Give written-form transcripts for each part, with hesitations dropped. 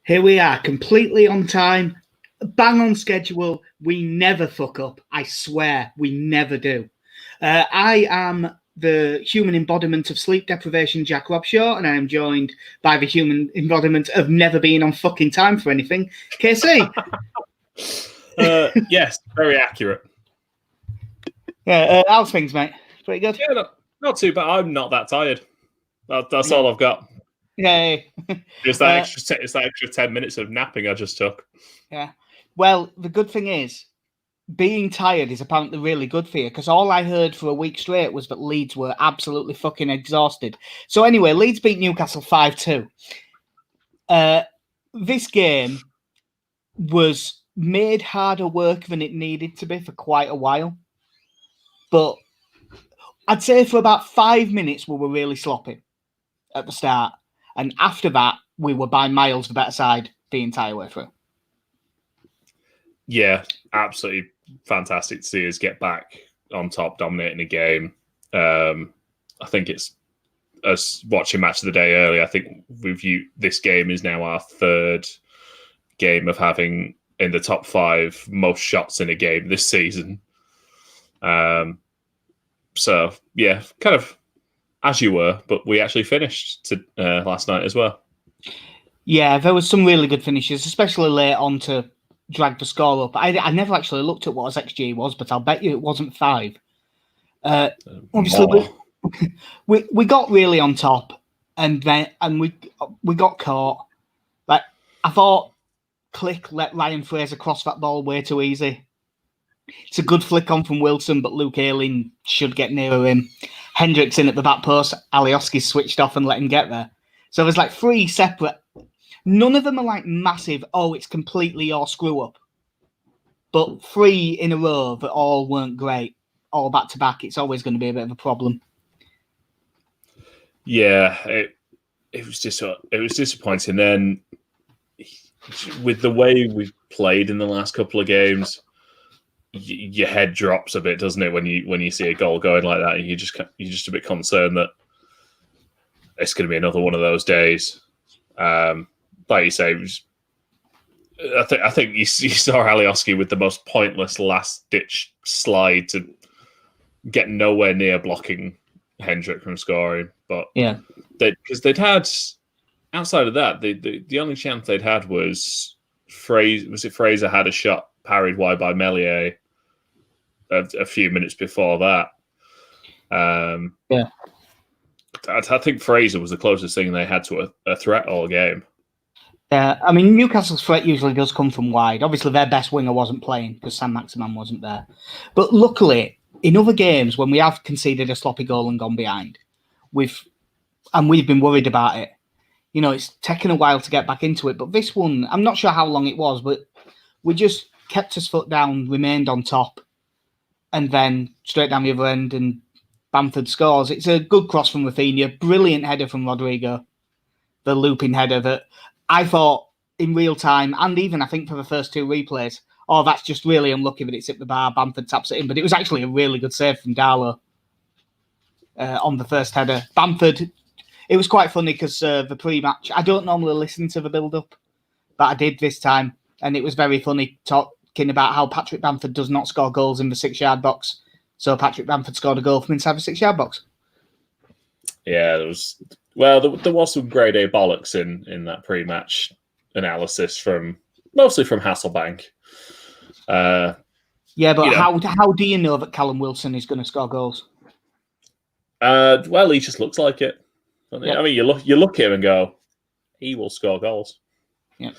Here we are, completely on time, bang on schedule. We never fuck up. I swear, we never do. I am the human embodiment of sleep deprivation, Jack Robshaw, and I am joined by the human embodiment of never being on fucking time for anything, KC. Yes, very accurate. Yeah, how's things, mate? Pretty good? Yeah, not too bad. I'm not that tired. That's all I've got. Yay. It's that extra 10 minutes of napping I just took. Yeah. Well, the good thing is, being tired is apparently really good for you, because all I heard for a week straight was that Leeds were absolutely fucking exhausted. So anyway, Leeds beat Newcastle 5-2. This game was made harder work than it needed to be for quite a while. But I'd say for about 5 minutes we were really sloppy at the start. And after that, we were by miles the better side the entire way through. Yeah, absolutely fantastic to see us get back on top, dominating the game. I think it's us watching Match of the Day earlier. I think this game is now our third game of having in the top 5 most shots in a game this season. So, yeah, kind of as you were, but we actually finished last night as well. Yeah, there was some really good finishes, especially late on to drag the score up. I never actually looked at what his XG was, but I'll bet you it wasn't 5. Obviously, we got really on top, and we got caught. Like, I thought Click let Ryan Fraser cross that ball way too easy. It's a good flick on from Wilson, but Luke Ayling should get nearer him. Hendricks in at the back post. Alioski switched off and let him get there. So there's like 3 separate. None of them are like massive, it's completely your screw up. But 3 in a row that all weren't great, all back to back, it's always going to be a bit of a problem. Yeah, it was disappointing. Then with the way we've played in the last couple of games, your head drops a bit, doesn't it? When you see a goal going like that, you're just a bit concerned that it's going to be another one of those days. Like you say, I think you saw Alioski with the most pointless last ditch slide to get nowhere near blocking Hendrick from scoring. But yeah, because they'd had outside of that, the only chance they'd had was Fraser had a shot parried wide by Meslier a few minutes before that. Yeah, I think Fraser was the closest thing they had to a threat all game. Yeah, I mean, Newcastle's threat usually does come from wide. Obviously, their best winger wasn't playing because Sam Maximan wasn't there. But luckily, in other games, when we have conceded a sloppy goal and gone behind, we've been worried about it. You know, it's taken a while to get back into it. But this one, I'm not sure how long it was, but we just kept us foot down, remained on top, and then straight down the other end, and Bamford scores. It's a good cross from Rafinha, brilliant header from Rodrigo, the looping header that I thought in real time, and even I think for the first 2 replays, that's just really unlucky that it's hit the bar. Bamford taps it in, but it was actually a really good save from Darlow on the first header. Bamford, it was quite funny because the pre-match, I don't normally listen to the build-up, but I did this time, and it was very funny talking about how Patrick Bamford does not score goals in the 6-yard box. So Patrick Bamford scored a goal from inside the 6-yard box. Yeah, there was some grade A bollocks in that pre-match analysis mostly from Hasselbank. Yeah, but how do you know that Callum Wilson is going to score goals? Well, he just looks like it. Yep. I mean, you look at him and go, he will score goals. Yeah.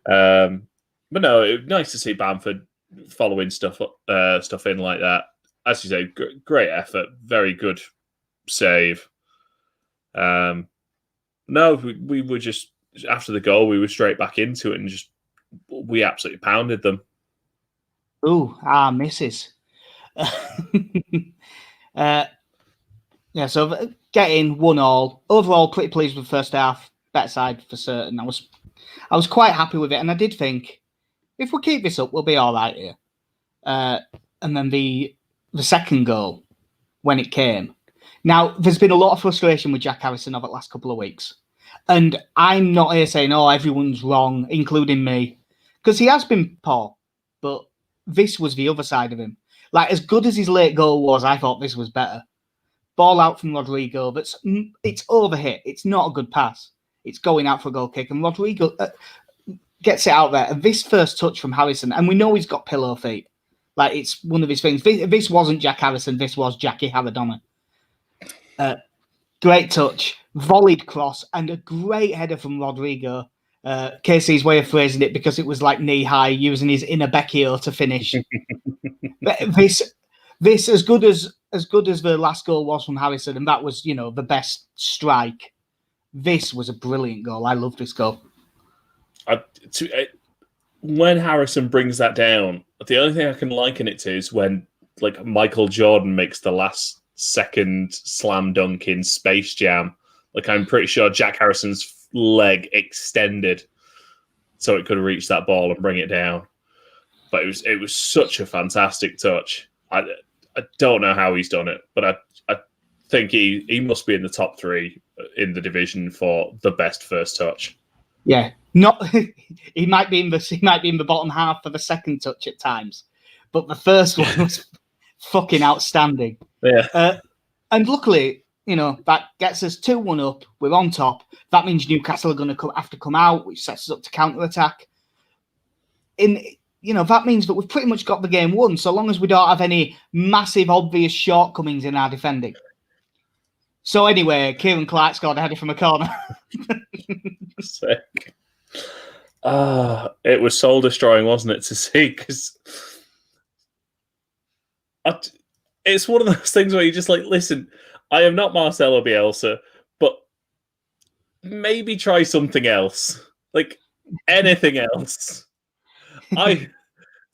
But no, it's nice to see Bamford following stuff in like that. As you say, great effort, very good save. No, we were just after the goal, we were straight back into it and we absolutely pounded them. Ooh, misses. Yeah, so getting 1-1. Overall, pretty pleased with the first half. Better side for certain. I was quite happy with it, and I did think if we keep this up, we'll be all right here. And then the second goal, when it came. Now, there's been a lot of frustration with Jack Harrison over the last couple of weeks. And I'm not here saying, oh, everyone's wrong, including me, because he has been poor, but this was the other side of him. Like, as good as his late goal was, I thought this was better. Ball out from Rodrigo, but it's overhit. It's not a good pass. It's going out for a goal kick, and Rodrigo gets it out there. And this first touch from Harrison, and we know he's got pillow feet. Like, it's one of his things. This wasn't Jack Harrison. This was Jackie Haradonna. Great touch, volleyed cross, and a great header from Rodrigo. Casey's way of phrasing it, because it was like knee high, using his inner Becchio to finish. This as good as the last goal was from Harrison, and that was, the best strike. This was a brilliant goal. I love this goal. When Harrison brings that down, the only thing I can liken it to is when like Michael Jordan makes the last second slam dunk in Space Jam. Like, I'm pretty sure Jack Harrison's leg extended so it could reach that ball and bring it down. But it was such a fantastic touch. I don't know how he's done it, but I think he must be in the top 3 in the division for the best first touch. Yeah, he might be in the bottom half for the second touch at times, but the first one was fucking outstanding. Yeah, and luckily, that gets us 2-1 up. We're on top. That means Newcastle are going to have to come out, which sets us up to counter attack. That means that we've pretty much got the game won, so long as we don't have any massive, obvious shortcomings in our defending. So anyway, Kieran Clark scored a header from a corner. Sick. It was soul destroying, wasn't it, to see? Because it's one of those things where you're just like, listen, I am not Marcelo Bielsa, but maybe try something else, like anything else. I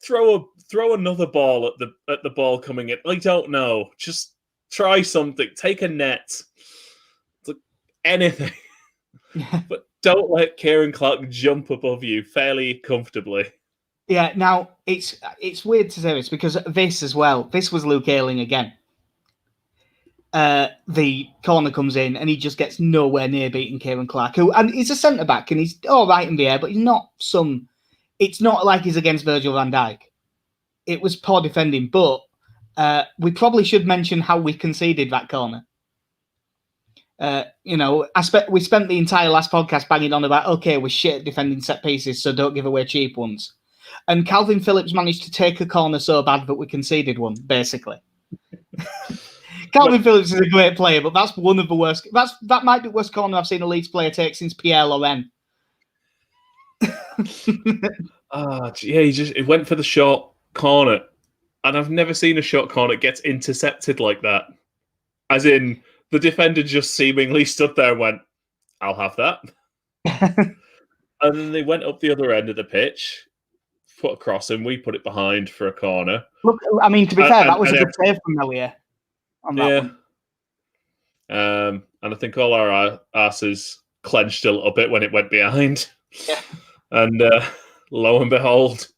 throw another ball at the ball coming in. I don't know. Just try something. Take a net. It's like anything. But don't let Kieran Clark jump above you fairly comfortably. Yeah, now it's weird to say this, because this as well, this was Luke Ayling again. The corner comes in and he just gets nowhere near beating Kieran Clark, and he's a centre back and he's all right in the air, but he's not it's not like he's against Virgil van Dijk. It was poor defending, but we probably should mention how we conceded that corner. We spent the entire last podcast banging on about, okay, we're shit at defending set pieces, so don't give away cheap ones. And Calvin Phillips managed to take a corner so bad that we conceded one, basically. Calvin Phillips is a great player, but that's one of the worst. That might be the worst corner I've seen a Leeds player take since Pierre Loren. He went for the short corner, and I've never seen a short corner get intercepted like that. As in, the defender just seemingly stood there and went, I'll have that. And then they went up the other end of the pitch, put a cross in, we put it behind for a corner. Look, I mean, to be fair, that was a good save from Elliot on that one. And I think all our asses clenched a little bit when it went behind. Yeah. And lo and behold,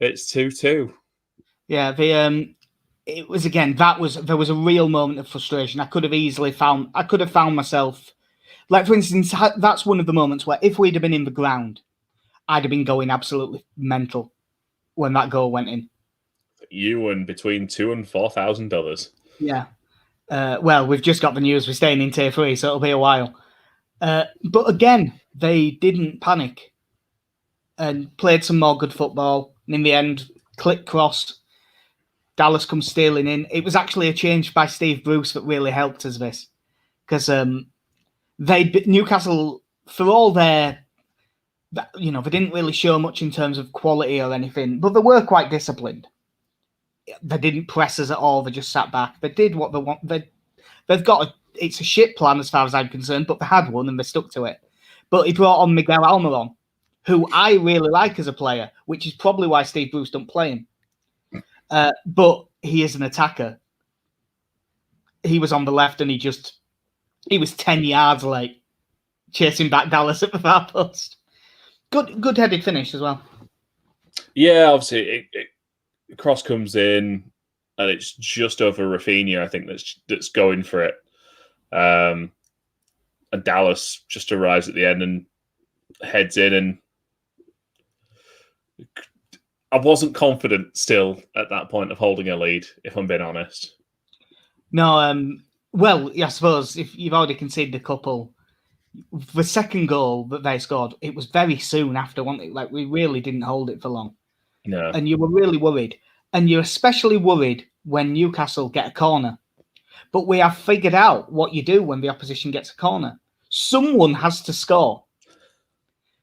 it's 2-2. Yeah, it was, again, there was a real moment of frustration. I could have found myself, like, for instance, that's one of the moments where if we'd have been in the ground, I'd have been going absolutely mental when that goal went in. You and between $2,000 and $4,000. Yeah. Well, we've just got the news we're staying in tier 3, so it'll be a while. But again, they didn't panic and played some more good football. And in the end, click cross, Dallas comes stealing in. It was actually a change by Steve Bruce that really helped us this, because Newcastle, for all they didn't really show much in terms of quality or anything, but they were quite disciplined. They didn't press us at all. They just sat back. They did what they want. It's a shit plan as far as I'm concerned, but they had one and they stuck to it. But he brought on Miguel Almiron, who I really like as a player, which is probably why Steve Bruce don't play him. But he is an attacker. He was on the left and he was 10 yards late, chasing back Dallas at the far post. Good headed finish as well. Yeah, obviously, cross comes in and it's just over Rafinha, I think, that's going for it. and Dallas just arrives at the end and heads in, and I wasn't confident still at that point of holding a lead, if I'm being honest. No, well, I suppose if you've already conceded a couple, the second goal that they scored, it was very soon after, wasn't it? Like, we really didn't hold it for long. No. And you were really worried. And you're especially worried when Newcastle get a corner. But we have figured out what you do when the opposition gets a corner. Someone has to score.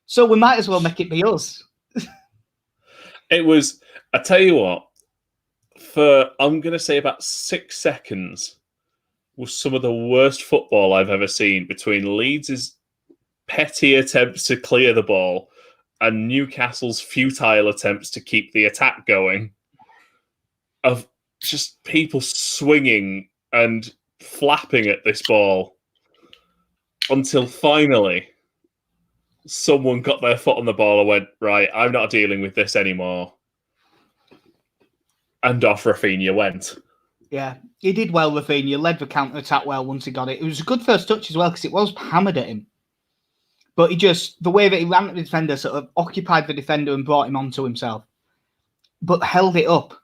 So we might as well make it be us. It was, I tell you what, for, I'm going to say about 6 seconds, was some of the worst football I've ever seen between Leeds' petty attempts to clear the ball and Newcastle's futile attempts to keep the attack going. Of just people swinging and flapping at this ball until finally someone got their foot on the ball and went, right, I'm not dealing with this anymore. And off Rafinha went. Yeah, he did well, Rafinha. Led the counter-attack well once he got it. It was a good first touch as well because it was hammered at him. But he just, the way that he ran at the defender, sort of occupied the defender and brought him onto himself. But held it up.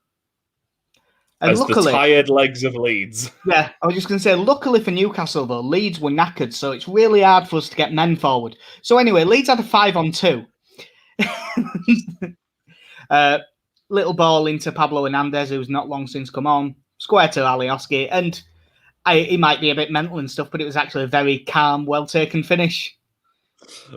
And as luckily, the tired legs of Leeds. Yeah, I was just going to say, luckily for Newcastle, though, Leeds were knackered, so it's really hard for us to get men forward. So anyway, Leeds had a 5-on-2. Little ball into Pablo Hernandez, who's not long since come on. Square to Alioski. And he might be a bit mental and stuff, but it was actually a very calm, well-taken finish.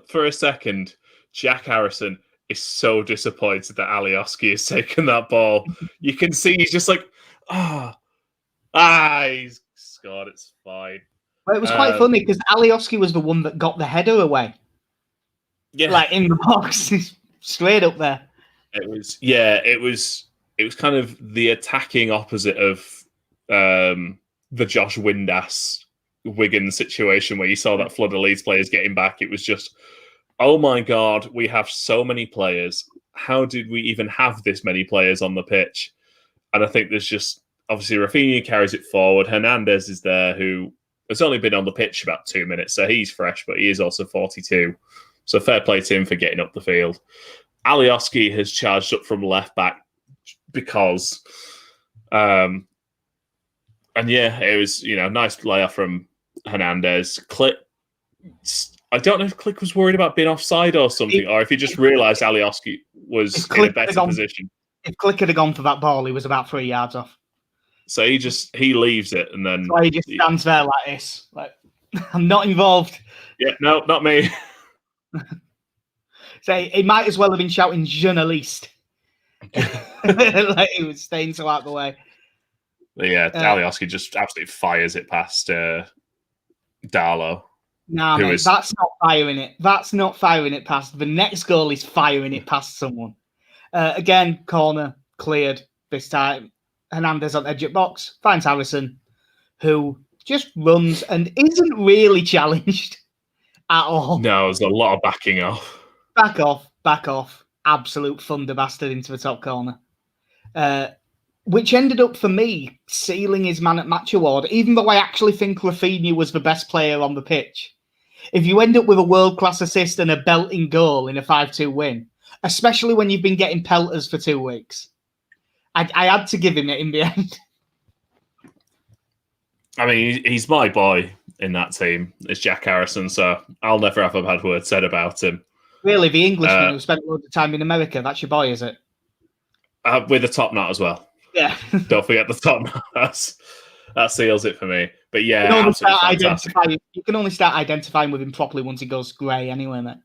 For a second, Jack Harrison is so disappointed that Alioski has taken that ball. You can see he's just like, he's scored, it's fine. Well, it was quite funny because Alioski was the one that got the header away. Yeah. Like in the box, straight up there. It was kind of the attacking opposite of the Josh Windass Wigan situation where you saw that flood of Leeds players getting back. It was just, oh my God, we have so many players. How did we even have this many players on the pitch? And I think there's just, obviously, Rafinha carries it forward. Hernandez is there, who has only been on the pitch about 2 minutes, so he's fresh, but he is also 42. So fair play to him for getting up the field. Alioski has charged up from left back because, and yeah, it was, nice layoff from Hernandez. Click. I don't know if Click was worried about being offside or something, or if he just realised Alioski was in a better position. If Click had gone for that ball, he was about 3 yards off. So he leaves it, and then he just stands there like this, like, I'm not involved. Yeah, no, not me. So he might as well have been shouting "journaliste," like he was staying so out of the way. But yeah, Alioski just absolutely fires it past Darlow. Nah, mate, that's not firing it. That's not firing it past. The next goal is firing it past someone. Again, corner cleared this time. Hernandez on the edge of box finds Harrison, who just runs and isn't really challenged at all. No, there's a lot of backing off. Back off. Absolute thunder bastard into the top corner. Which ended up, for me, sealing his man at match award, even though I actually think Rafinha was the best player on the pitch. If you end up with a world-class assist and a belting goal in a 5-2 win, especially when you've been getting pelters for 2 weeks, I had to give him it in the end. I mean, he's my boy in that team. It's Jack Harrison, so I'll never have a bad word said about him. Really, the Englishman who spent a lot of time in America, that's your boy, is it? With the top knot as well. Yeah. Don't forget the top knot. That seals it for me. But yeah, you can only start identifying with him properly once he goes grey anyway, mate.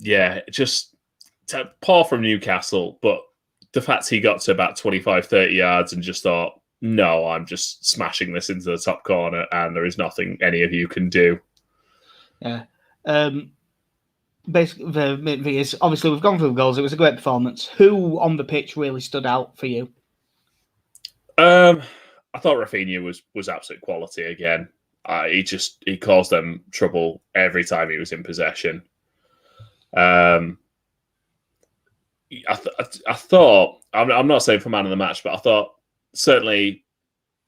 Yeah, just poor from Newcastle, but the fact he got to about 25, 30 yards and just thought, no, I'm just smashing this into the top corner and there is nothing any of you can do. Yeah. Basically, obviously we've gone through the goals. It was a great performance. Who on the pitch really stood out for you? I thought Rafinha was absolute quality again. He caused them trouble every time he was in possession. I thought, I'm not saying for man of the match, but I thought certainly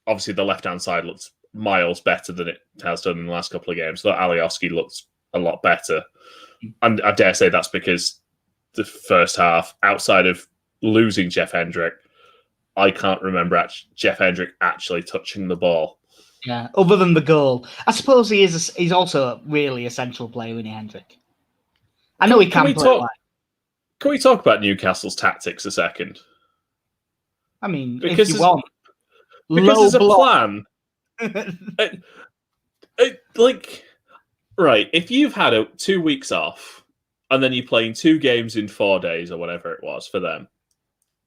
obviously the left-hand side looks miles better than it has done in the last couple of games. So Alioski looks a lot better. And I dare say that's because the first half, outside of losing Jeff Hendrick, I can't remember Jeff Hendrick actually touching the ball. Yeah, other than the goal. I suppose he's also a really essential player in Hendrick. I know he can play wide. Can we talk about Newcastle's tactics a second? I mean, because if you want. Because there's a plan. Right, if you've had 2 weeks off and then you're playing 2 games in 4 days or whatever it was for them,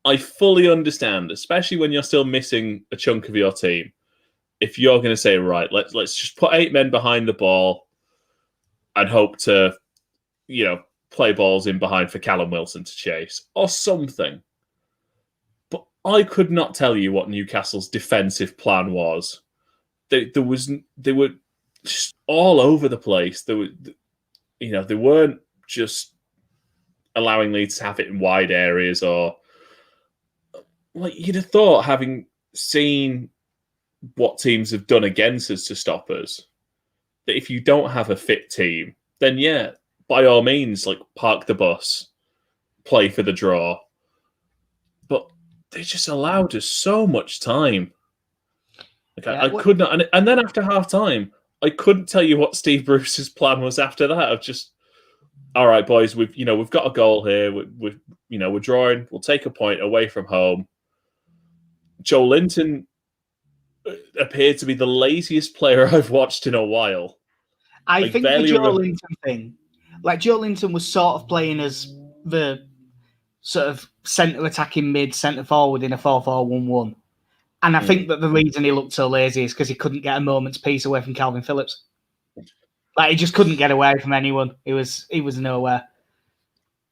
I fully understand, especially when you're still missing a chunk of your team. If you're going to say, right, let's just put 8 men behind the ball and hope to, play balls in behind for Callum Wilson to chase or something. But I could not tell you what Newcastle's defensive plan was. They were just all over the place. They weren't just allowing Leeds to have it in wide areas or you'd have thought, having seen what teams have done against us to stop us, that if you don't have a fit team, then yeah, by all means, park the bus, play for the draw. But they just allowed us so much time. I could not, and then after half time, I couldn't tell you what Steve Bruce's plan was after that. Of just, all right, boys, we've got a goal here. We're drawing. We'll take a point away from home. Joe Linton appeared to be the laziest player I've watched in a while. I think the Joe Linton thing, Joe Linton was sort of playing as the sort of centre attacking mid, centre forward in a 4-4-1-1. And I think that the reason he looked so lazy is because he couldn't get a moment's peace away from Calvin Phillips. He just couldn't get away from anyone. He was nowhere.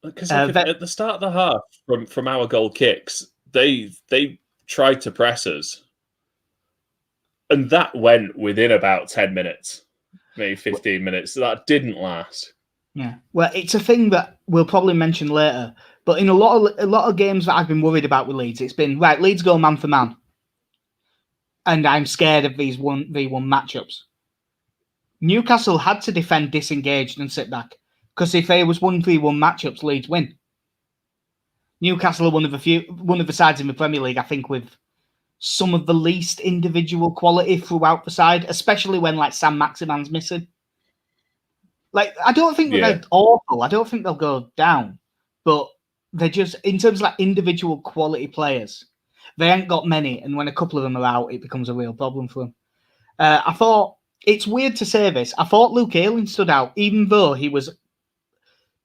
Because at the start of the half, from our goal kicks, they tried to press us. And that went within about 10 minutes, maybe 15 minutes. So that didn't last. Yeah. Well, it's a thing that we'll probably mention later. But in a lot of games that I've been worried about with Leeds, it's been, right, Leeds go man for man. And I'm scared of these 1v1 matchups. Newcastle had to defend disengaged and sit back. Because if there was 1v1 matchups, Leeds win. Newcastle are one of the sides in the Premier League, I think, with some of the least individual quality throughout the side, especially when Sam Maximan's missing. I don't think they're awful. I don't think they'll go down. But they're just, in terms of individual quality players, they ain't got many. And when a couple of them are out, it becomes a real problem for them. I thought, it's weird to say this, I thought Luke Ayling stood out, even though he was,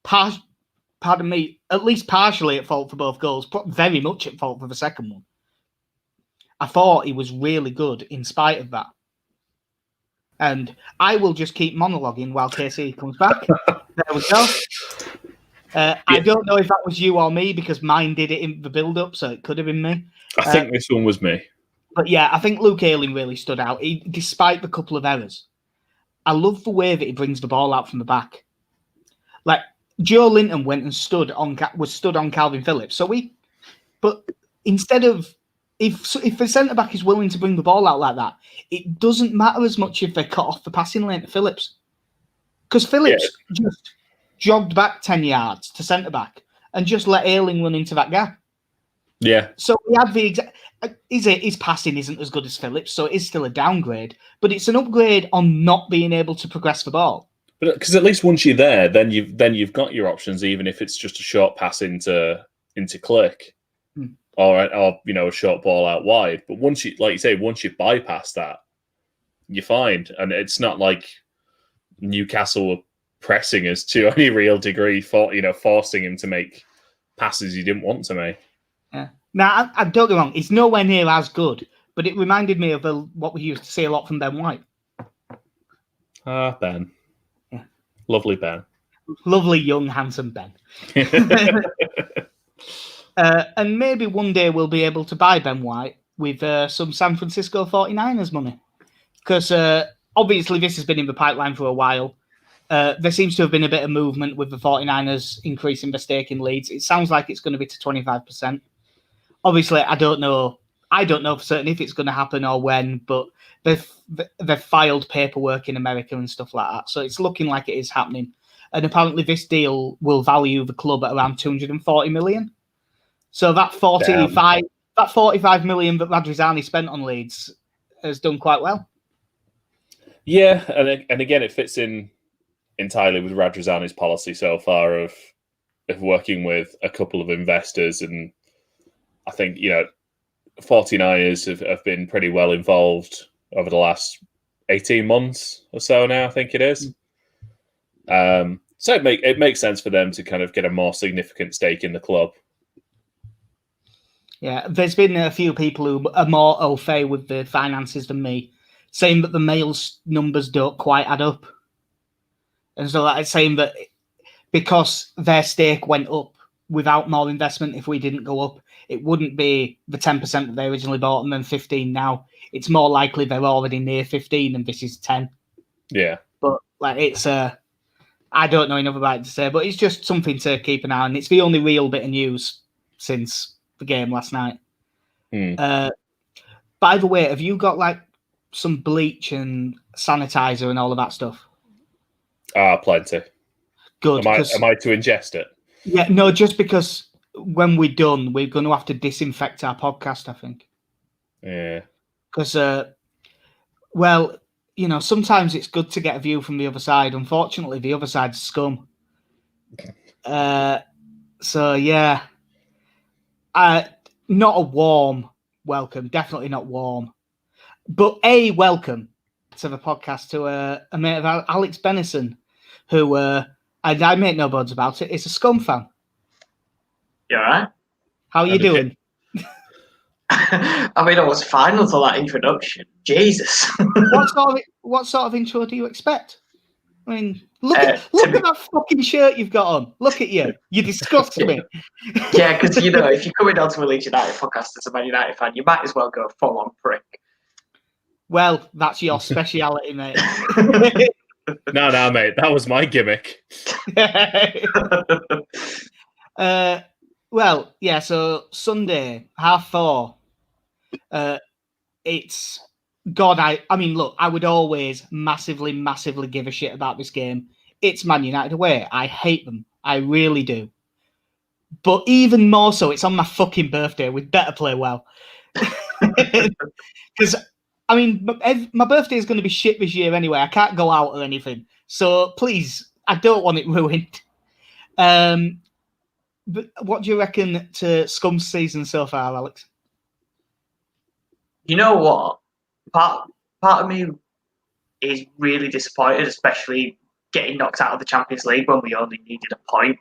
pardon me, at least partially at fault for both goals, very much at fault for the second one. I thought he was really good in spite of that. And I will just keep monologuing while KC comes back. There we go. I don't know if that was you or me, because mine did it in the build-up, so it could have been me. I think this one was me. But yeah, I think Luke Ayling really stood out, despite the couple of errors. I love the way that he brings the ball out from the back. Joe Linton went and stood on Calvin Phillips. But instead of, if the centre back is willing to bring the ball out like that, it doesn't matter as much if they cut off the passing lane to Phillips, because Phillips just jogged back 10 yards to centre back and just let Ayling run into that gap. Yeah. So we had the exact. His passing isn't as good as Phillips, so it is still a downgrade, but it's an upgrade on not being able to progress the ball. But because at least once you're there, then you've got your options, even if it's just a short pass into Click, or a short ball out wide. But once you, like you say, once you bypass that, you're fine, and it's not like Newcastle were pressing us to any real degree, forcing him to make passes he didn't want to make. Yeah. Now, I don't get me wrong, it's nowhere near as good, but it reminded me of what we used to see a lot from Ben White. Ben. Yeah. Lovely Ben. Lovely, young, handsome Ben. And maybe one day we'll be able to buy Ben White with some San Francisco 49ers money. Because obviously this has been in the pipeline for a while. There seems to have been a bit of movement with the 49ers increasing the stake in Leeds. It sounds like it's going to be to 25%. Obviously, I don't know I don't know for certain if it's going to happen or when, but they've filed paperwork in America and stuff like that. So it's looking like it is happening. And apparently this deal will value the club at around 240 million. So that 45 million that Radrizzani spent on Leeds has done quite well. Yeah, and again, it fits in entirely with Radrizzani's policy so far of working with a couple of investors. And I think, 49ers have been pretty well involved over the last 18 months or so now, I think it is. So it makes sense for them to kind of get a more significant stake in the club. Yeah, there's been a few people who are more au fait with the finances than me, saying that the males numbers don't quite add up. And so that's saying that because their stake went up without more investment, if we didn't go up, it wouldn't be the 10% that they originally bought and then 15 now. It's more likely they're already near 15 and this is 10. Yeah. But it's I don't know enough about it to say, but it's just something to keep an eye on. It's the only real bit of news since the game last night. By the way, have you got some bleach and sanitizer and all of that stuff? Plenty. Good. Am I to ingest it? Yeah, no, just because when we're done, we're going to have to disinfect our podcast, I think. Yeah. Because, sometimes it's good to get a view from the other side. Unfortunately, the other side's scum. So, yeah. Not a warm welcome. Definitely not warm. But a welcome to the podcast to a mate of Alex Bennison, who, I make no bones about it, is a Scum fan. You all right? How are you doing? I was fine until that introduction. Jesus. What sort of intro do you expect? I mean, look at that fucking shirt you've got on. Look at you. You disgust me. Yeah, because, if you're coming on to a Leeds United podcast as a Man United fan, you might as well go full-on prick. Well, that's your speciality, mate. No, mate. That was my gimmick. Well, yeah, so Sunday, 4:30. It's... God, I mean, look, I would always massively, massively give a shit about this game. It's Man United away. I hate them. I really do. But even more so, it's on my fucking birthday. We'd better play well. Because, I mean, my birthday is going to be shit this year anyway. I can't go out or anything. So, please, I don't want it ruined. But what do you reckon to Scum's season so far, Alex? You know what? Part of me is really disappointed, especially getting knocked out of the Champions League when we only needed a point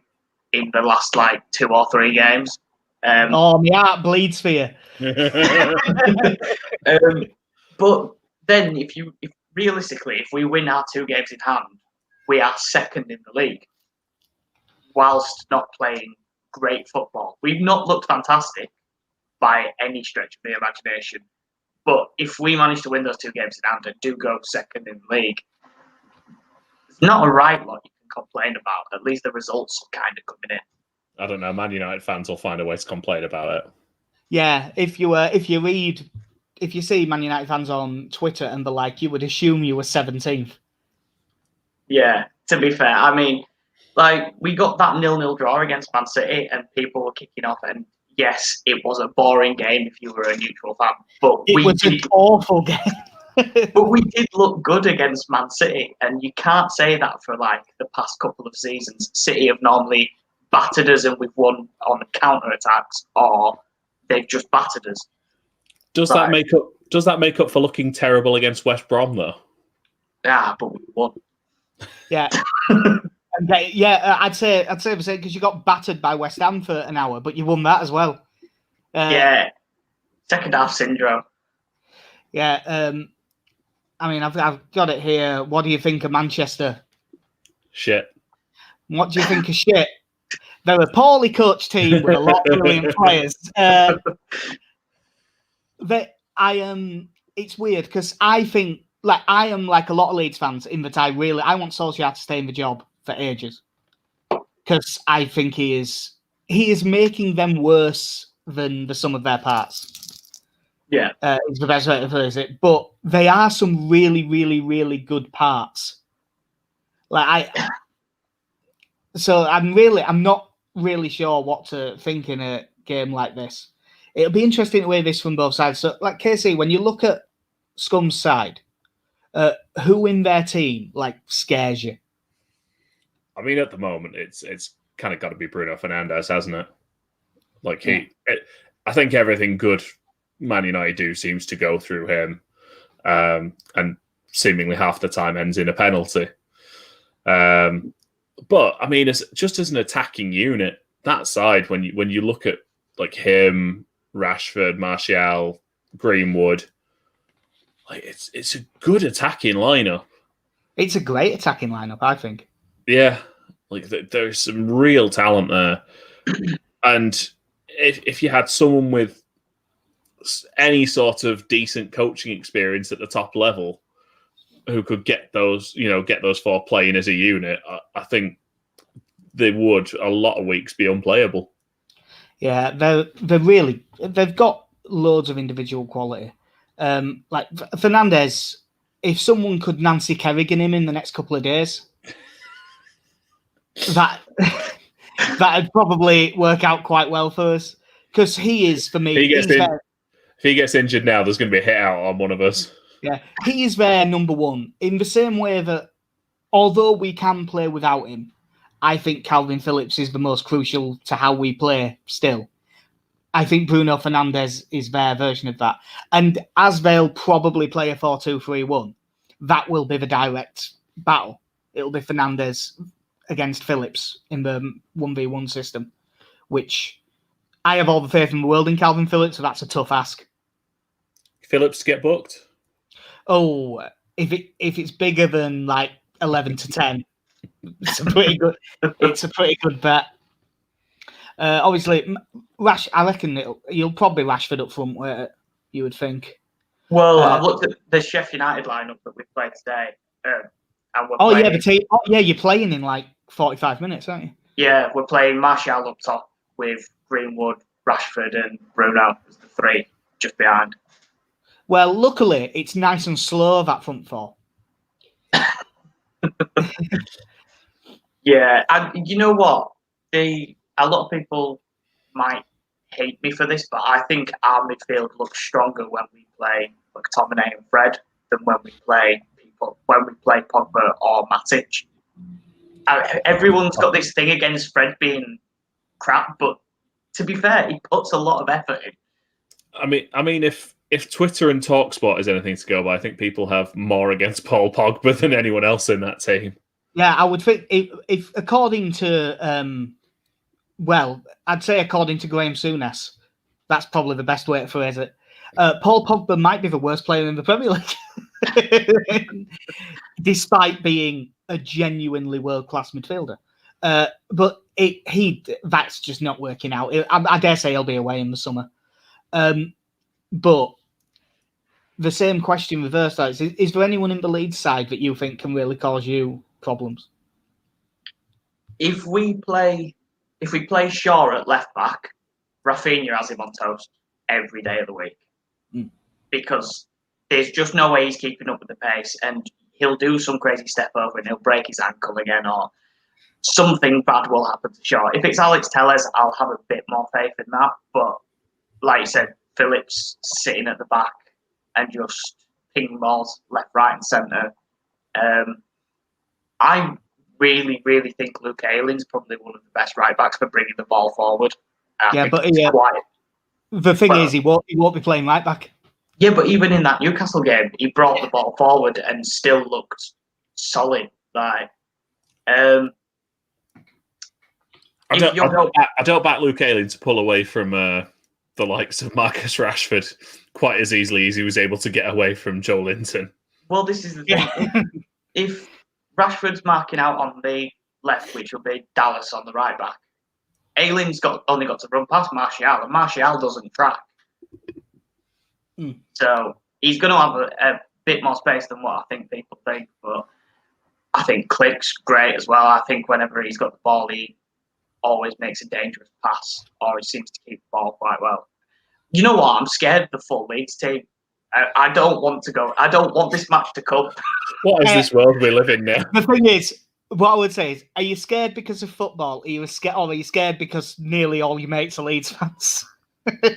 in the last 2 or 3 games. My heart bleeds for you. But then, if realistically, if we win our 2 games in hand, we are second in the league, whilst not playing great football. We've not looked fantastic by any stretch of the imagination. But if we manage to win those 2 games in hand and do go second in the league, it's not a right lot you can complain about. At least the results are kind of coming in. I don't know. Man United fans will find a way to complain about it. Yeah, if you see Man United fans on Twitter and the like, you would assume you were 17th. Yeah, to be fair, I mean, we got that 0-0 draw against Man City, and people were kicking off. And yes, it was a boring game if you were a neutral fan, but it was an awful game. But we did look good against Man City, and you can't say that for the past couple of seasons. City have normally battered us, and we've won on counter attacks, or they've just battered us. Does that make up for looking terrible against West Brom though? Yeah, but we won. Yeah. Yeah, I'd say the same because you got battered by West Ham for an hour, but you won that as well. Yeah, second half syndrome. Yeah, I mean, I've got it here. What do you think of Manchester? Shit. What do you think of shit? They're a poorly coached team with a lot of brilliant players. It's weird because I think I am like a lot of Leeds fans in that I want Solskjaer to stay in the job for ages because I think he is making them worse than the sum of their parts. Yeah. Is the best way to phrase it. But they are some really, really, really good parts. So I'm not really sure what to think in a game like this. It'll be interesting to weigh this from both sides. So, like KC, when you look at Scum's side, who in their team scares you? I mean, at the moment, it's kind of got to be Bruno Fernandes, hasn't it? I think everything good Man United do seems to go through him, and seemingly half the time ends in a penalty. But I mean, just as an attacking unit, that side when you look at him, Rashford, Martial, Greenwood, it's a good attacking lineup. It's a great attacking lineup, I think. Yeah, there's some real talent there, and if you had someone with any sort of decent coaching experience at the top level who could get those four playing as a unit, I think they would a lot of weeks be unplayable. Yeah, they've got loads of individual quality. Like Fernandes, if someone could Nancy Kerrigan him in the next couple of days, that'd probably work out quite well for us, because he is, for me, if he gets injured now, there's going to be a hit out on one of us. Yeah, he is their number one, in the same way that although we can play without him, I think Calvin Phillips is the most crucial to how we play still. I think Bruno Fernandes is their version of that. And as they'll probably play a 4-2-3-1, that will be the direct battle. It'll be Fernandes against Phillips in the 1v1 system, which I have all the faith in the world in Calvin Phillips, so that's a tough ask. Phillips get booked? Oh, if it's bigger than 11-10, it's a pretty good bet. Obviously, I reckon you'll probably Rashford up front, where you would think. Well, I've looked at the Sheffield United lineup that we played today. You're playing in 45 minutes, aren't you? Yeah, we're playing Martial up top with Greenwood, Rashford, and Bruno as the three just behind. Well, luckily, it's nice and slow, that front four. Yeah, and you know what? A lot of people might hate me for this, but I think our midfield looks stronger when we play McTominay and Fred than when we play Pogba or Matic. Everyone's got this thing against Fred being crap, but to be fair, he puts a lot of effort in. I mean, if Twitter and TalkSport is anything to go by, I think people have more against Paul Pogba than anyone else in that team. Yeah, I would think if according to I'd say according to Graham Souness, that's probably the best way to phrase it. Paul Pogba might be the worst player in the Premier League, despite being a genuinely world-class midfielder. But that's just not working out. I dare say he'll be away in the summer. But the same question reversed: is there anyone in the Leeds side that you think can really cause you problems? If we play Shaw at left back, Rafinha has him on toast every day of the week, because there's just no way he's keeping up with the pace, and he'll do some crazy step over and he'll break his ankle again, or something bad will happen to Shaw. If it's Alex Telles, I'll have a bit more faith in that. But like you said, Phillips sitting at the back and just ping balls left, right, and centre. I really, really think Luke Ayling's probably one of the best right backs for bringing the ball forward. The thing is, he won't be playing right back. Yeah, but even in that Newcastle game, he brought the ball forward and still looked solid. I don't back Luke Ayling to pull away from the likes of Marcus Rashford quite as easily as he was able to get away from Joe Linton. Well, this is the thing. If Rashford's marking out on the left, which will be Dallas on the right back, Ayling's only got to run past Martial, and Martial doesn't track. So he's going to have a bit more space than what I think people think. But I think Click's great as well. I think whenever he's got the ball, he always makes a dangerous pass, or he seems to keep the ball quite well. You know what? I'm scared of the full Leeds team. I don't want to go. I don't want this match to come. What is this world we live in now? The thing is, what I would say is, are you scared because of football? Are you scared because nearly all your mates are Leeds fans?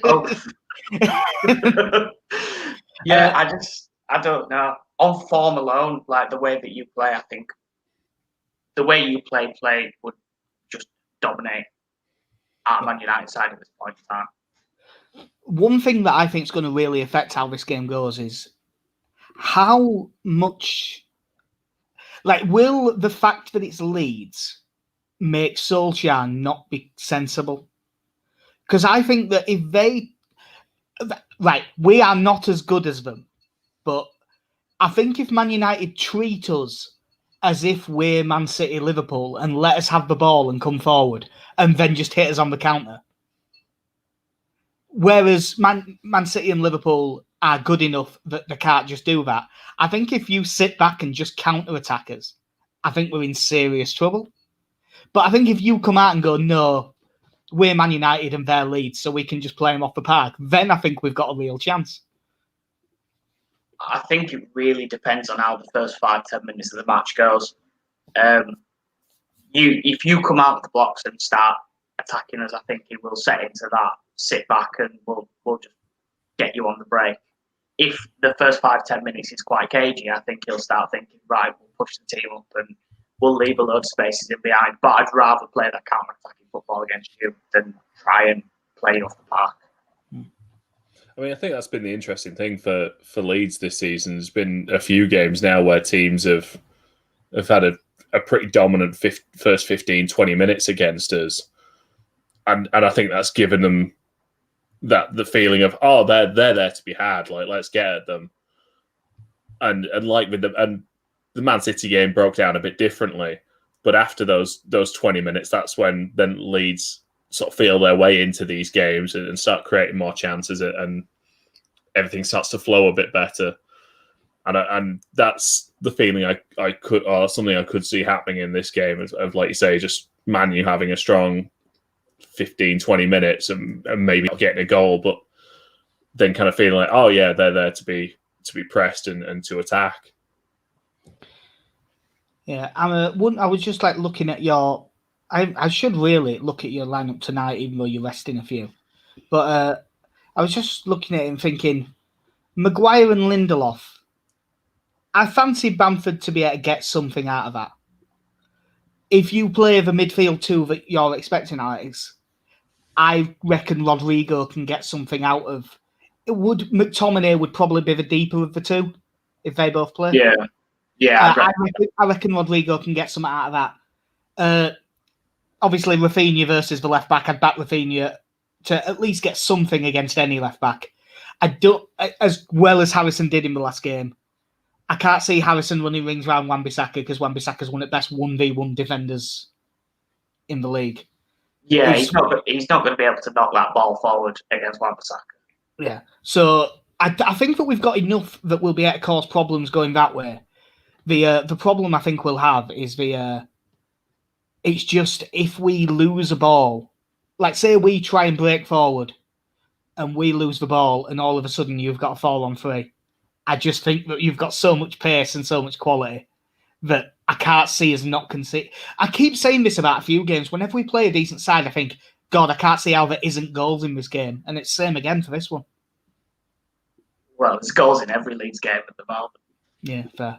Oh. Yeah, I don't know. On form alone, like the way that you play, I think the way you play would just dominate our Man United side at this point in time. One thing that I think is going to really affect how this game goes is how much, will the fact that it's Leeds make Solskjaer not be sensible? Because I think that if we are not as good as them, but I think if Man United treat us as if we're Man City, Liverpool, and let us have the ball and come forward, and then just hit us on the counter, whereas Man City and Liverpool are good enough that they can't just do that. I think if you sit back and just counter-attack us, I think we're in serious trouble. But I think if you come out and go, no, we're Man United and they're Leeds, so we can just play them off the park, then I think we've got a real chance. I think it really depends on how the first 5-10 minutes of the match goes. If you come out of the blocks and start attacking us, I think he will set into that. Sit back and we'll just get you on the break. If the first 5-10 minutes is quite cagey, I think he'll start thinking, right, we'll push the team up and we'll leave a load of spaces in behind. But I'd rather play that counter-attacking football against you than try and play off the park. I mean, I think that's been the interesting thing for Leeds this season. There's been a few games now where teams have had a pretty dominant first 15, 20 minutes against us. And I think that's given them the feeling of, oh, they're there to be had. Like, let's get at them. And like with the Man City game broke down a bit differently. But after those 20 minutes, that's when then Leeds sort of feel their way into these games and start creating more chances, and everything starts to flow a bit better. And that's the feeling I could, or something I could see happening in this game of like you say, just Man U having a strong 15, 20 minutes and maybe not getting a goal, but then kind of feeling like, oh yeah, they're there to be pressed and to attack. Yeah, I was just looking at your. I should really look at your lineup tonight, even though you're resting a few. But I was just looking at it and thinking, Maguire and Lindelof. I fancy Bamford to be able to get something out of that. If you play the midfield two that you're expecting, Alex, I reckon Rodrigo can get something out of. McTominay would probably be the deeper of the two if they both play. Yeah. I reckon Rodrigo can get something out of that. Obviously, Rafinha versus the left back. I'd back Rafinha to at least get something against any left back. I don't, as well as Harrison did in the last game. I can't see Harrison running rings around Wan-Bissaka because Wan-Bissaka's one of the best 1v1 defenders in the league. Yeah, he's not going to be able to knock that ball forward against Wan-Bissaka. Yeah, so I think that we've got enough that we'll be able to cause problems going that way. The problem I think we'll have is it's just if we lose a ball, like say we try and break forward and we lose the ball and all of a sudden you've got a fall on three. I just think that you've got so much pace and so much quality that I can't see us not concede. I keep saying this about a few games. Whenever we play a decent side, I think, God, I can't see how there isn't goals in this game. And it's the same again for this one. Well, there's goals in every Leeds game at the moment. Yeah, fair.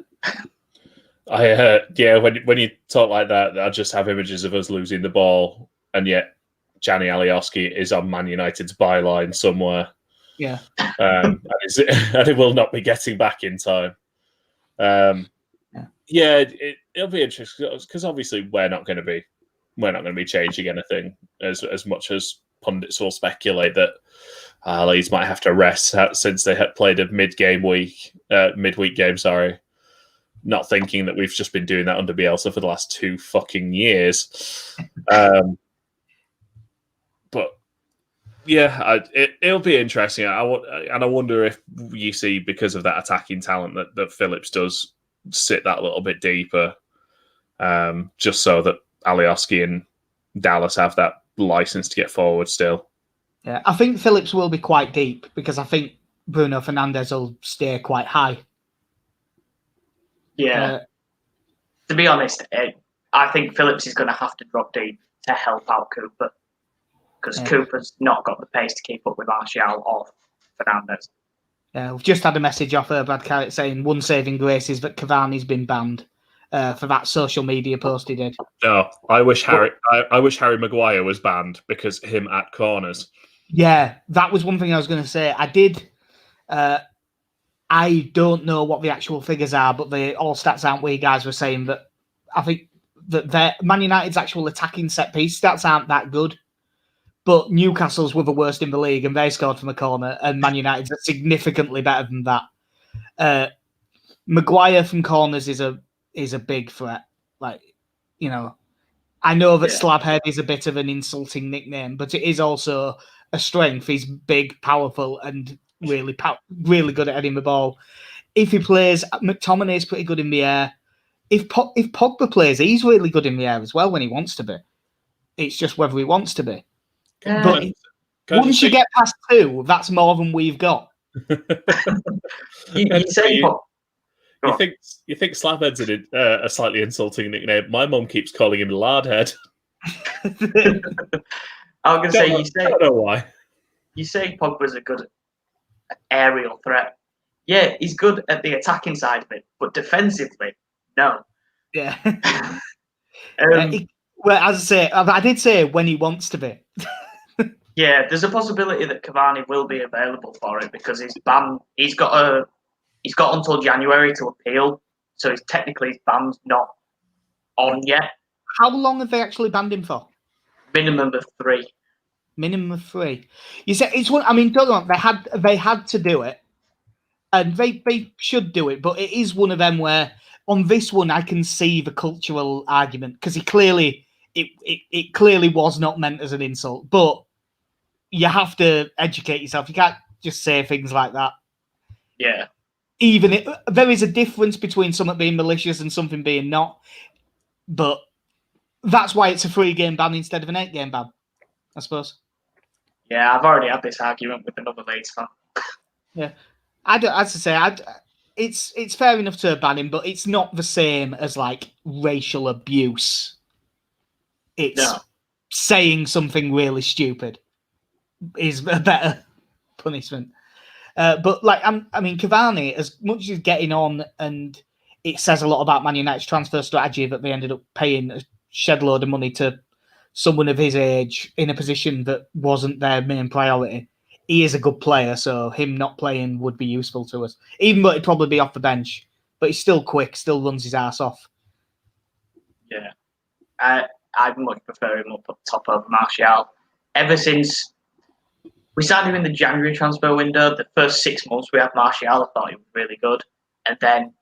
When you talk like that, I just have images of us losing the ball, and yet Gianni Alioski is on Man United's byline somewhere. Yeah, and it will not be getting back in time. It'll be interesting because obviously we're not going to be changing anything as much as pundits will speculate that Leeds might have to rest since they had played a midweek game. Sorry. Not thinking that we've just been doing that under Bielsa for the last 2 fucking years. But yeah, it'll be interesting. I wonder if you see, because of that attacking talent, that Phillips does sit that little bit deeper, just so that Alioski and Dallas have that license to get forward still. Yeah, I think Phillips will be quite deep because I think Bruno Fernandes will stay quite high. Yeah. To be honest, I think Phillips is going to have to drop deep to help out Cooper because Cooper's not got the pace to keep up with Martial or Fernandes. We've just had a message off Brad Carrot saying one saving grace is that Cavani's been banned for that social media post he did. No, I wish Harry Maguire was banned because him at corners. Yeah, that was one thing I was going to say. I don't know what the actual figures are, but the all stats aren't where you guys were saying that. I think that Man United's actual attacking set piece stats aren't that good. But Newcastle's were the worst in the league, and they scored from a corner, and Man United's are significantly better than that. Maguire from corners is a big threat. Like, you know, I know that Slabhead is a bit of an insulting nickname, but it is also a strength. He's big, powerful, and really good at heading the ball. If he plays, McTominay's pretty good in the air. If Pogba plays, he's really good in the air as well when he wants to be. It's just whether he wants to be. But once you get past 2, that's more than we've got. You think Slabhead's a slightly insulting nickname? My mum keeps calling him Lardhead. I was going to say, I don't know why. You say Pogba's a good aerial threat. Yeah, he's good at the attacking side of it, but defensively, no. Yeah. Well, as I say, I did say when he wants to be. Yeah, there's a possibility that Cavani will be available for it because his ban. He's got until January to appeal, so his ban's not on yet. How long have they actually banned him for? Minimum of 3. Minimum of 3. You said it's one. I mean, don't know, they had to do it, and they should do it. But it is one of them where on this one I can see the cultural argument because it clearly was not meant as an insult, but you have to educate yourself. You can't just say things like that. Yeah. There is a difference between something being malicious and something being not, but that's why it's a 3-game ban instead of an 8-game ban, I suppose. Yeah, I've already had this argument with another Leeds fan. Yeah, it's fair enough to ban him, but it's not the same as like racial abuse. It's saying something really stupid is a better punishment. But like, I mean, Cavani, as much as he's getting on, and it says a lot about Man United's transfer strategy that they ended up paying a shed load of money to someone of his age in a position that wasn't their main priority. He is a good player, so him not playing would be useful to us. Even though he'd probably be off the bench, but he's still quick, still runs his ass off. Yeah, I'd much prefer him up top of Martial. Ever since we signed him in the January transfer window, the first 6 months we had Martial, I thought he was really good. And then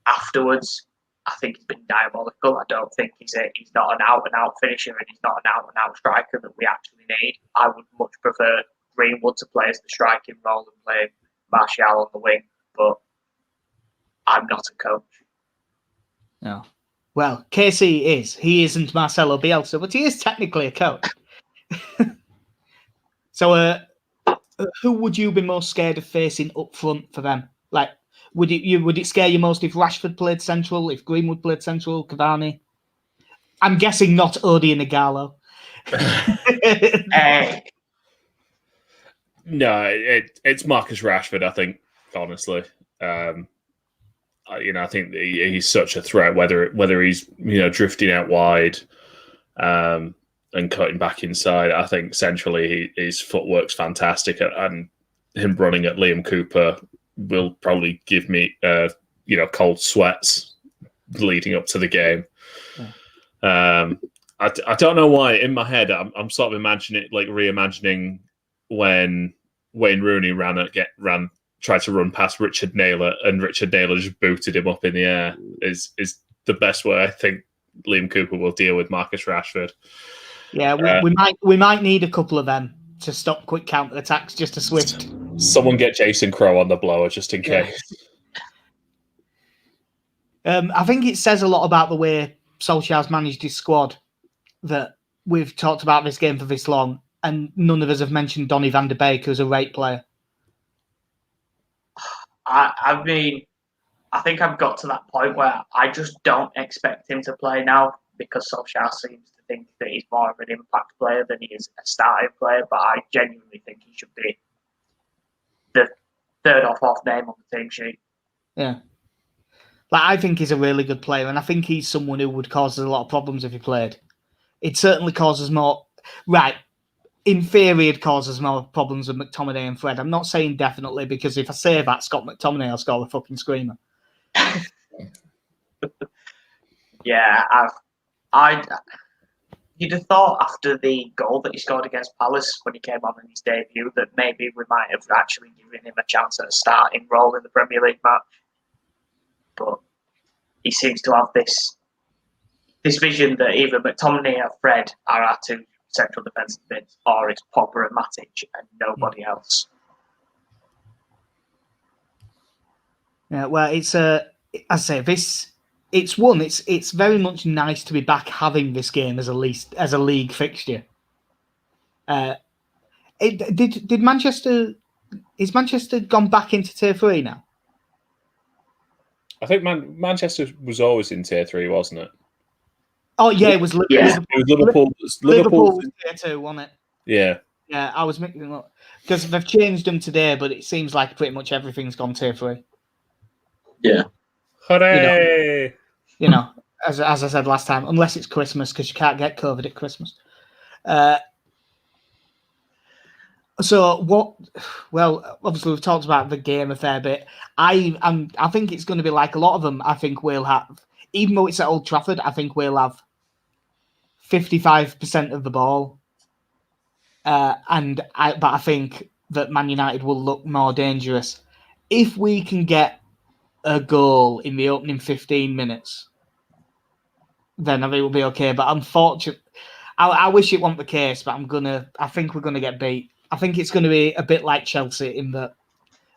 afterwards, I think he's been diabolical. I don't think he's not an out-and-out finisher and he's not an out-and-out striker that we actually need. I would much prefer Greenwood to play as the striking role and play Martial on the wing, but I'm not a coach. No. Well, KC is. He isn't Marcelo Bielsa, but he is technically a coach. So, who would you be most scared of facing up front for them? Like, would it scare you most if Rashford played central, if Greenwood played central, Cavani? I'm guessing not Odi and Igalo. No, it's Marcus Rashford, I think, honestly. I think he's such a threat, whether he's drifting out wide and cutting back inside. I think centrally his footwork's fantastic, and him running at Liam Cooper will probably give me cold sweats leading up to the game. Yeah. I don't know why in my head I'm sort of reimagining when Wayne Rooney tried to run past Richard Naylor, and Richard Naylor just booted him up in the air. Is the best way I think Liam Cooper will deal with Marcus Rashford. Yeah, we might need a couple of them to stop quick counter attacks. Just a swift. Someone get Jason Crowe on the blower just in case. I think it says a lot about the way Solskjaer's managed his squad that we've talked about this game for this long. and none of us have mentioned Donny van der Beek as a rate player. I mean, I think I've got to that point where I just don't expect him to play now because Solskjaer seems to think that he's more of an impact player than he is a starting player. But I genuinely think he should be the third or fourth name on the team sheet. Yeah. Like, I think he's a really good player, and I think he's someone who would cause us a lot of problems if he played. It certainly causes more... Right, in theory, it causes more problems with McTominay and Fred. I'm not saying definitely, because if I say that, Scott McTominay will score a fucking screamer. Yeah, you'd have thought after the goal that he scored against Palace when he came on in his debut that maybe we might have actually given him a chance at a starting role in the Premier League match. But he seems to have this vision that either McTominay or Fred are our two central defensive mids, or it's Pogba and Matic and nobody else. Yeah, well, it's it's very much nice to be back having this game as a league fixture. Did Manchester... Is Manchester gone back into Tier 3 now? I think Manchester was always in Tier 3, wasn't it? Oh, yeah, it was Liverpool. Yeah. It was Liverpool. Liverpool was Tier 2, wasn't it? Yeah. Yeah, I was making them up. Because they've changed them today, but it seems like pretty much everything's gone Tier 3. Yeah. Hooray! You know, as I said last time, unless it's Christmas, because you can't get COVID at Christmas. So what? Well, obviously we've talked about the game a fair bit. I think it's going to be like a lot of them. I think we'll have, even though it's at Old Trafford, I think we'll have 55% of the ball. But I think that Man United will look more dangerous if we can get a goal in the opening 15 minutes. Then I think we'll be okay. But unfortunately, I wish it wasn't the case. But I think we're gonna get beat. I think it's going to be a bit like Chelsea in that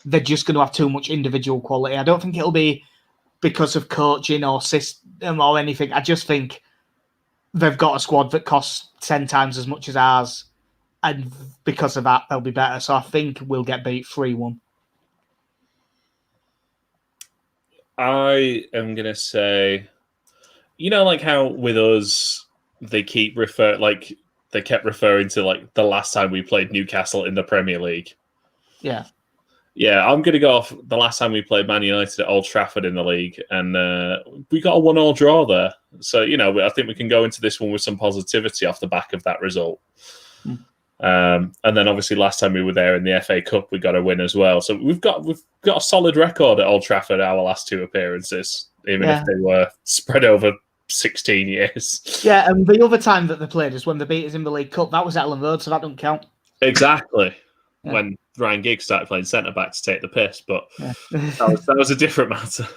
they're just going to have too much individual quality. I don't think it'll be because of coaching or system or anything. I just think they've got a squad that costs 10 times as much as ours. And because of that, they'll be better. So I think we'll get beat 3-1. I am going to say, like how with us, they keep they kept referring to like the last time we played Newcastle in the Premier League. Yeah. Yeah, I'm going to go off the last time we played Man United at Old Trafford in the league, and we got a 1-1 draw there. So, I think we can go into this one with some positivity off the back of that result. And then obviously last time we were there in the FA Cup, we got a win as well. So we've got a solid record at Old Trafford our last two appearances, even if they were spread over 16 years. Yeah, and the other time that they played is when they beat us in the League Cup. That was at Ellen Road, so that don't count. Exactly. Yeah. When Ryan Giggs started playing centre back to take the piss, but that was a different matter.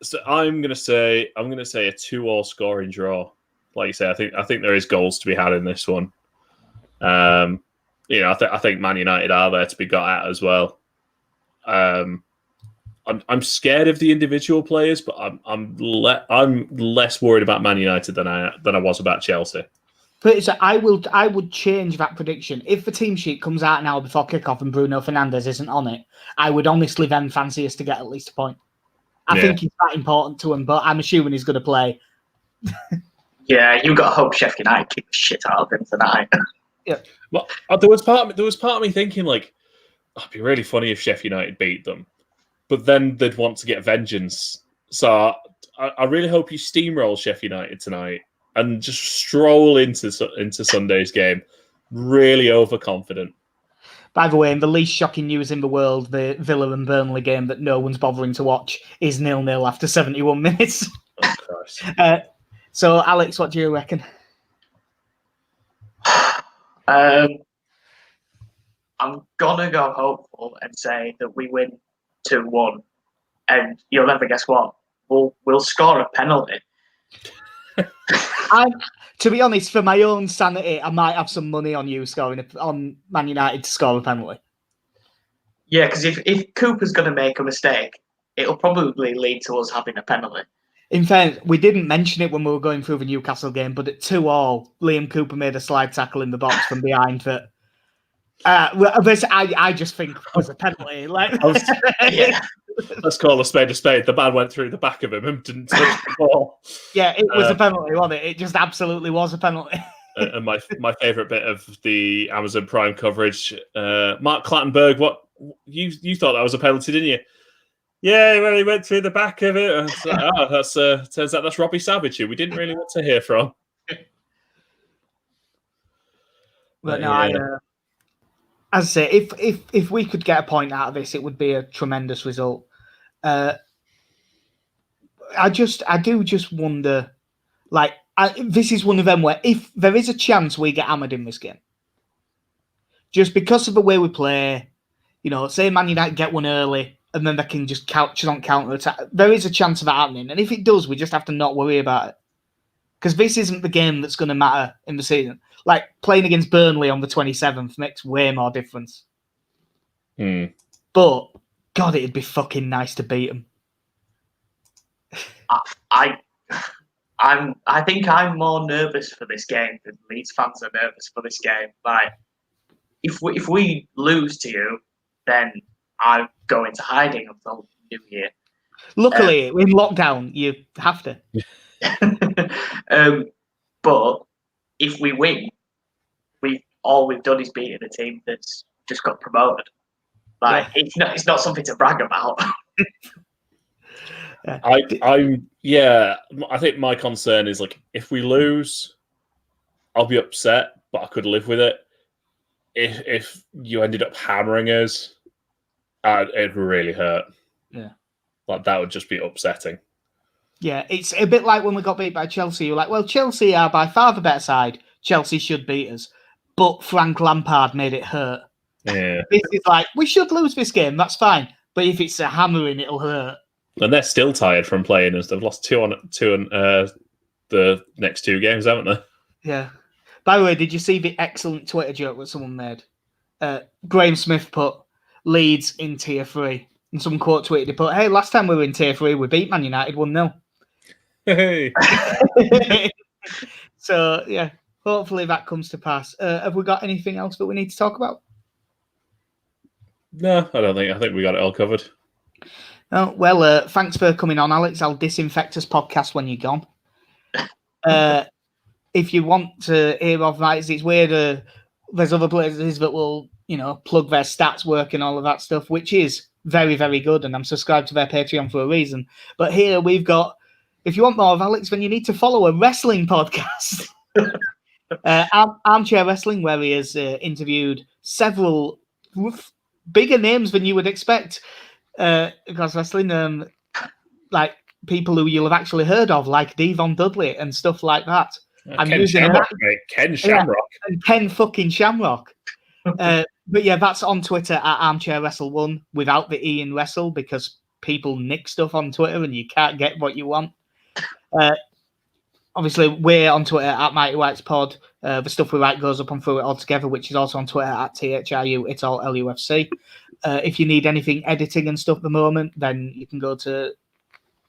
So I'm gonna say a 2-2 scoring draw. Like you say, I think there is goals to be had in this one. I think Man United are there to be got at as well. I'm scared of the individual players, but I'm less worried about Man United than I was about Chelsea. But so I would change that prediction. If the team sheet comes out now before kickoff and Bruno Fernandes isn't on it, I would honestly then fancy us to get at least a point. I think he's that important to him, but I'm assuming he's going to play. Yeah, you got to hope Sheffield United kick the shit out of him tonight. Yeah. Well, there was part of me thinking like, it'd be really funny if Sheffield United beat them, but then they'd want to get vengeance. So I really hope you steamroll Sheffield United tonight and just stroll into Sunday's game really overconfident. By the way, in the least shocking news in the world, the Villa and Burnley game that no one's bothering to watch is 0-0 after 71 minutes. Oh, Christ. So, Alex, what do you reckon? I'm gonna go hopeful and say that we win 2-1, and you'll never guess what? We'll score a penalty. To be honest, for my own sanity, I might have some money on you on Man United to score a penalty. Yeah, because if Cooper's going to make a mistake, it'll probably lead to us having a penalty. In fairness, we didn't mention it when we were going through the Newcastle game, but at 2-2, Liam Cooper made a slide tackle in the box from behind that. I just think was a penalty. Like, Yeah. Let's call a spade a spade. The man went through the back of him and didn't touch the ball. Yeah, it was a penalty, wasn't it? It just absolutely was a penalty. And my favourite bit of the Amazon Prime coverage, Mark Clattenburg, what you thought that was a penalty, didn't you? Yeah, well, he went through the back of it. That's turns out that's Robbie Savage, who we didn't really want to hear from. But no, as I say, if we could get a point out of this, it would be a tremendous result. I do just wonder, like, this is one of them where if there is a chance we get hammered in this game, just because of the way we play, say Man United get one early and then they can just couch on counter attack. There is a chance of that happening, and if it does, we just have to not worry about it, because this isn't the game that's going to matter in the season. Like, playing against Burnley on the 27th makes way more difference. But God, it'd be fucking nice to beat them. I think I'm more nervous for this game than Leeds fans are nervous for this game. Like, if we lose to you, then I go into hiding until New Year. Luckily, in lockdown, you have to. But if we win, all we've done is beaten a team that's just got promoted. Like, it's not something to brag about. I think my concern is, like, if we lose, I'll be upset, but I could live with it. If you ended up hammering us, it'd really hurt. Yeah, like that would just be upsetting. Yeah, it's a bit like when we got beat by Chelsea. You're like, well, Chelsea are by far the better side. Chelsea should beat us, but Frank Lampard made it hurt. Yeah, This is like, we should lose this game. That's fine, but if it's a hammering, it'll hurt. And they're still tired from playing us. They've lost two on the next two games, haven't they? Yeah. By the way, did you see the excellent Twitter joke that someone made? Graham Smith put Leeds in tier 3. And some quote tweeted, he put, hey, last time we were in tier 3, we beat Man United 1-0. Hey. So, yeah, hopefully that comes to pass. Have we got anything else that we need to talk about? No, I don't think. I think we got it all covered. Oh, well, thanks for coming on, Alex. I'll disinfect us podcast when you're gone. If you want to hear of that, it's weird. There's other places that will, plug their stats work and all of that stuff, which is very, very good. And I'm subscribed to their Patreon for a reason. But here we've got, if you want more of Alex, then you need to follow a wrestling podcast. Armchair Wrestling, where he has interviewed several bigger names than you would expect across wrestling, like people who you'll have actually heard of, like Devon Dudley and stuff like that. Ken Shamrock, mate. Ken Shamrock. Yeah, and Ken fucking Shamrock. But yeah, that's on Twitter at Armchair Wrestle 1 without the E in wrestle, because people nick stuff on Twitter and you can't get what you want. Obviously, we're on Twitter at Mighty Whites Pod. The stuff we write goes up on Through It All Together, which is also on Twitter at THRU, it's all LUFC. If you need anything editing and stuff at the moment, then you can go to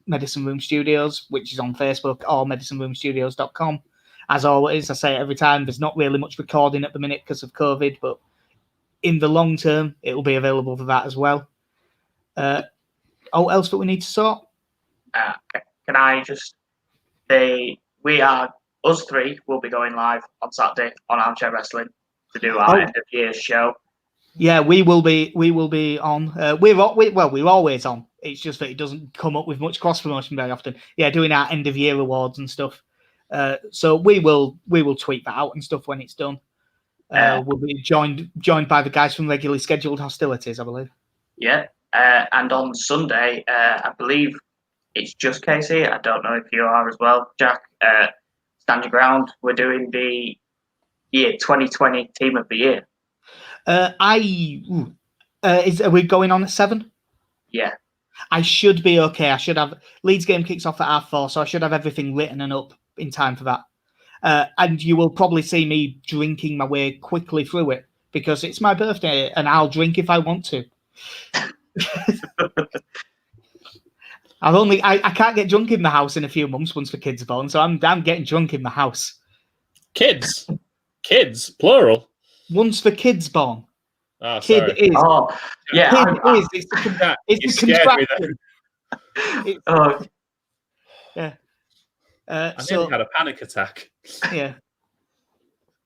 Medicine Room Studios, which is on Facebook, or medicineroomstudios.com. As always, I say it every time, there's not really much recording at the minute because of COVID, but in the long term, it will be available for that as well. Else that we need to sort? Can I just say, us three will be going live on Saturday on Armchair Wrestling to do our end of year show. Yeah, we will be on. We're always on. It's just that it doesn't come up with much cross promotion very often. Yeah, doing our end of year awards and stuff. So we will tweet that out and stuff when it's done. We'll be joined by the guys from Regularly Scheduled Hostilities, I believe. Yeah, and on Sunday, I believe it's just Casey. I don't know if you are as well, Jack. Stand your ground. We're doing the year 2020 Team of the Year. Are we going on at 7? Yeah. I should be okay. I should have Leeds game kicks off at 4:30, so I should have everything written and up in time for that. And you will probably see me drinking my way quickly through it because it's my birthday and I'll drink if I want to. I can't get drunk in my house in a few months once the kids are born, so I'm getting drunk in my house. Kids, plural. Once the kids born. Oh, Kid sorry. is. Oh, yeah. Kid is. It's the, You scared me there. Oh, Yeah. I nearly had a panic attack. Yeah.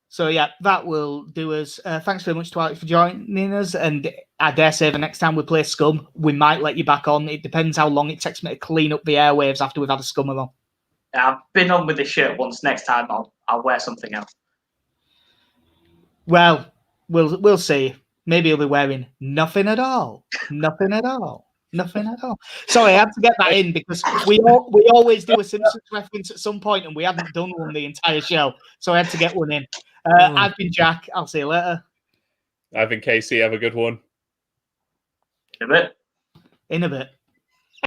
So yeah, that will do us. Thanks very much to Alex for joining us, and I dare say the next time we play Scum, we might let you back on. It depends how long it takes me to clean up the airwaves after we've had a Scummer on. I've been on with this shirt once. Next time I'll wear something else. Well, we'll see. Maybe he'll be wearing nothing at all. Nothing at all. Nothing at all. Sorry, I had to get that in because we always do a Simpsons reference at some point, and we haven't done one the entire show, so I had to get one in. I've been Jack. I'll see you later. I've been Casey. Have a good one. In a bit. In a bit.